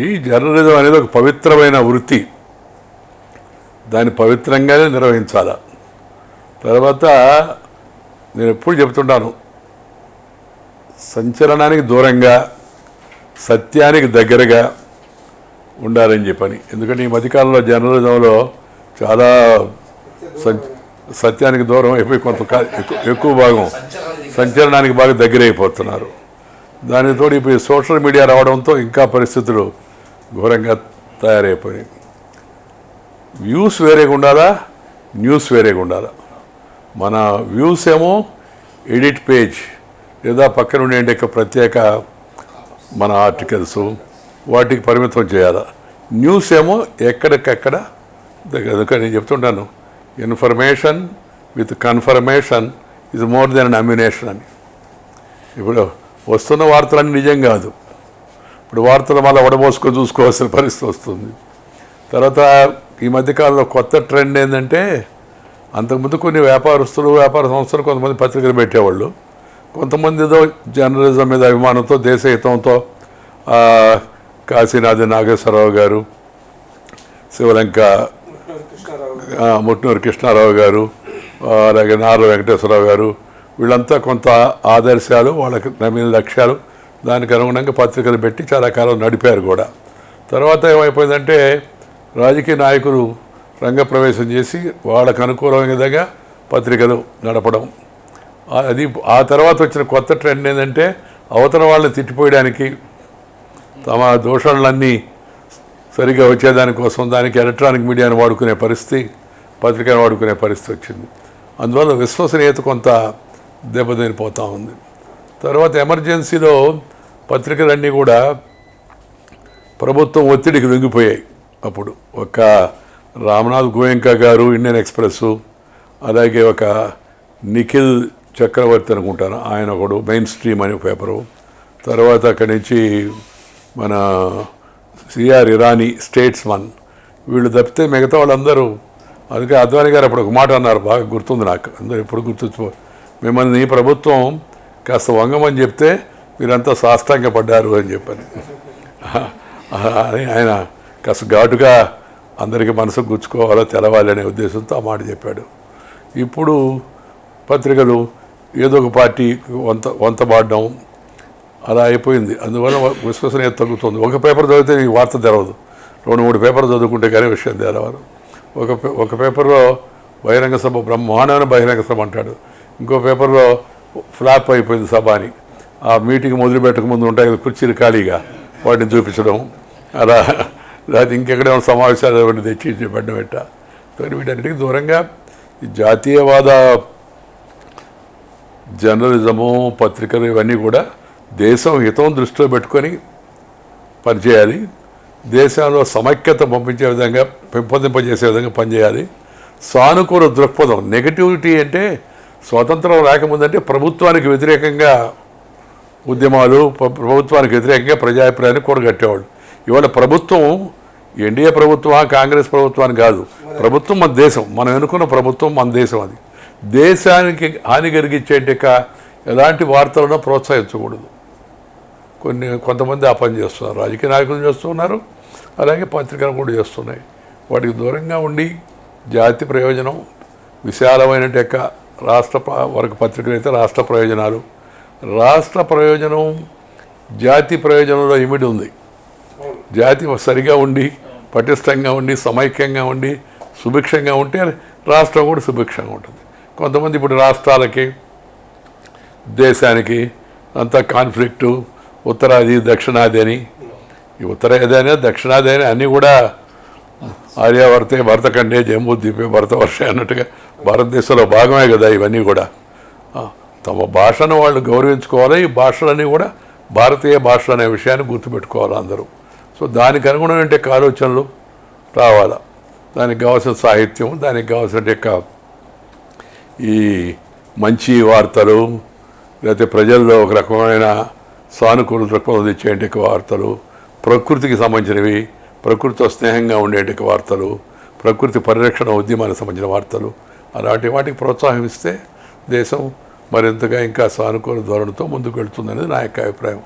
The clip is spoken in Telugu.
ఈ జర్నలిజం అనేది ఒక పవిత్రమైన వృత్తి, దాన్ని పవిత్రంగానే నిర్వహించాలి. తర్వాత నేను ఎప్పుడు చెప్తుంటాను, సంచలనానికి దూరంగా సత్యానికి దగ్గరగా ఉండాలని చెప్పని. ఎందుకంటే ఈ మధ్యకాలంలో జర్నలిజంలో చాలా సత్యానికి దూరం అయిపోయి కొంత ఎక్కువ భాగం సంచలనానికి బాగా దగ్గర అయిపోతున్నారు. దానితో ఇప్పుడు సోషల్ మీడియా రావడంతో ఇంకా పరిస్థితులు ఘోరంగా తయారైపోయాయి. వ్యూస్ వేరేగా ఉండాలా, న్యూస్ వేరేగా ఉండాలా. మన వ్యూస్ ఏమో ఎడిట్ పేజ్ లేదా పక్కన ఉండే ప్రత్యేక మన ఆర్టికల్స్ వాటికి పరిమితం చేయాలి. న్యూస్ ఏమో ఎక్కడికక్కడ దగ్గర. నేను చెప్తుంటాను, information with confirmation is more than an ammunition అని. ఇప్పుడు వస్తున్న వార్తలన్నీ నిజం కాదు. ఇప్పుడు వార్తలు మళ్ళీ వడబోసుకొని చూసుకోవాల్సిన పరిస్థితి వస్తుంది. తర్వాత ఈ మధ్యకాలంలో కొత్త ట్రెండ్ ఏంటంటే, అంతకుముందు కొన్ని వ్యాపారస్తులు వ్యాపార సంస్థలు కొంతమంది పత్రికలు పెట్టేవాళ్ళు, కొంతమంది ఏదో జర్నలిజం మీద అభిమానంతో దేశహితంతో కాశీనాథి నాగేశ్వరరావు గారు, శివలంక ముట్నూరు కృష్ణారావు గారు, అలాగే నారా వెంకటేశ్వరరావు గారు, వీళ్ళంతా కొంత ఆదర్శాలు, వాళ్ళకి నమ్మిన లక్ష్యాలు, దానికి అనుగుణంగా పత్రికలు పెట్టి చాలా కాలం నడిపారు కూడా. తర్వాత ఏమైపోయిందంటే రాజకీయ నాయకులు రంగప్రవేశం చేసి వాళ్ళకు అనుకూలమైన విధంగా పత్రికలు నడపడం. అది ఆ తర్వాత వచ్చిన కొత్త ట్రెండ్ ఏంటంటే అవతల వాళ్ళని తిట్టిపోయడానికి, తమ దోషాలన్నీ సరిగ్గా వచ్చేదానికోసం దానికి ఎలక్ట్రానిక్ మీడియాను వాడుకునే పరిస్థితి, పత్రికను వాడుకునే పరిస్థితి వచ్చింది. అందువల్ల విశ్వసనీయత కొంత దెబ్బతినిపోతూ ఉంది. తర్వాత ఎమర్జెన్సీలో పత్రికలన్నీ కూడా ప్రభుత్వం ఒత్తిడికి లొంగిపోయాయి. అప్పుడు ఒక రామనాథ్ గోయంకా గారు ఇండియన్ ఎక్స్ప్రెస్సు, అలాగే ఒక నిఖిల్ చక్రవర్తి అనుకుంటాను ఆయన ఒకడు మెయిన్ స్ట్రీమ్ అనే పేపరు, తర్వాత అక్కడి నుంచి మన సిఆర్ ఇరానీ స్టేట్స్మన్, వీళ్ళు తప్పితే మిగతా వాళ్ళందరూ. అందుకే అద్వానీ గారు అప్పుడు ఒక మాట అన్నారు, బాగా గుర్తుంది నాకు, అందరూ ఎప్పుడు గుర్తుంచుకో, మిమ్మల్ని ప్రభుత్వం కాస్త వంగమని చెప్తే మీరంతా సాష్టాంగ పడ్డారు అని చెప్పని. ఆయన కాస్త ఘాటుగా అందరికీ మనసు గుచ్చుకోవాలో తెలవాలి అనే ఉద్దేశంతో ఆ మాట చెప్పాడు. ఇప్పుడు పత్రికలు ఏదో ఒక పార్టీ వంతబాడడం అలా అయిపోయింది. అందువల్ల విశ్వసనీయత తగ్గుతుంది. ఒక పేపర్ చదివితే ఈ వార్త తెరవదు, 2-3 పేపర్లు చదువుకుంటే కానీ విషయం తెరవదు. ఒక పేపర్లో బహిరంగ సభ, బ్రహ్మాండమైన బహిరంగ సభ అంటాడు, ఇంకో పేపర్లో ఫ్లాప్ అయిపోయింది సభ అని. ఆ మీటింగ్ మొదలుపెట్టక ముందు ఉంటాయి కదా కుర్చీలు ఖాళీగా, వాటిని చూపించడం, అలా లేకపోతే ఇంకెక్కడేమో సమావేశాలు ఒకటి తెచ్చి పెట్టడం పెట్ట. వీటన్నిటికీ దూరంగా ఈ జాతీయవాద జర్నలిజము, పత్రికలు ఇవన్నీ కూడా దేశం హితం దృష్టిలో పెట్టుకొని పనిచేయాలి. దేశంలో సమైక్యత పంపించే విధంగా, పెంపొందింపజేసే విధంగా పనిచేయాలి. సానుకూల దృక్పథం, నెగటివిటీ అంటే స్వాతంత్రం రాకముందంటే ప్రభుత్వానికి వ్యతిరేకంగా ఉద్యమాలు, ప్రభుత్వానికి వ్యతిరేకంగా ప్రజాభిప్రాయాన్ని కూడగట్టేవాళ్ళు. ఇవాళ ప్రభుత్వం ఎన్డీఏ ప్రభుత్వం, కాంగ్రెస్ ప్రభుత్వాన్ని కాదు, ప్రభుత్వం మన దేశం, మనం ఎన్నుకున్న ప్రభుత్వం మన దేశం. అది దేశానికి హాని కలిగించేట ఎలాంటి వార్తలను ప్రోత్సహించకూడదు. కొంతమంది ఆ పని చేస్తున్నారు, రాజకీయ నాయకులు చేస్తున్నారు, అలాగే పత్రికలు కూడా చేస్తున్నాయి. వాటికి దూరంగా ఉండి జాతి ప్రయోజనం, విశాలమైన రాష్ట్ర వరకు పత్రికలు అయితే రాష్ట్ర ప్రయోజనాలు, రాష్ట్ర ప్రయోజనం జాతి ప్రయోజనంలో ఇమిడి ఉంది. జాతి సరిగా ఉండి, పటిష్టంగా ఉండి, సమైక్యంగా ఉండి, సుభిక్షంగా ఉంటే రాష్ట్రం కూడా సుభిక్షంగా ఉంటుంది. కొంతమంది ఇప్పుడు రాష్ట్రాలకి, దేశానికి అంతా కాన్ఫ్లిక్టు, ఉత్తరాది దక్షిణాది అని, ఈ ఉత్తరాది అని దక్షిణాది అని అన్నీ కూడా ఆర్యావర్తే భరతఖండే జంబూద్వీపే భరతవర్ష అన్నట్టుగా భారతదేశంలో భాగమే కదా ఇవన్నీ కూడా. తమ భాషను వాళ్ళు గౌరవించుకోవాలి. ఈ భాషలన్నీ కూడా భారతీయ భాషలు అనే విషయాన్ని గుర్తుపెట్టుకోవాలి అందరూ. సో దానికి అనుగుణమైన ఆలోచనలు రావాలి, దానికి కావాల్సిన సాహిత్యం, దానికి కావాల్సిన ఈ మంచి వార్తలు, లేకపోతే ప్రజల్లో ఒక రకమైన సానుకూల దృక్పథం తెచ్చేంటి వార్తలు, ప్రకృతికి సంబంధించినవి, ప్రకృతితో స్నేహంగా ఉండేటి వార్తలు, ప్రకృతి పరిరక్షణ ఉద్యమానికి సంబంధించిన వార్తలు, అలాంటి వాటికి ప్రోత్సాహం ఇస్తే దేశం మరింతగా ఇంకా సానుకూల ధోరణితో ముందుకు వెళ్తుందనేది నా యొక్క అభిప్రాయం.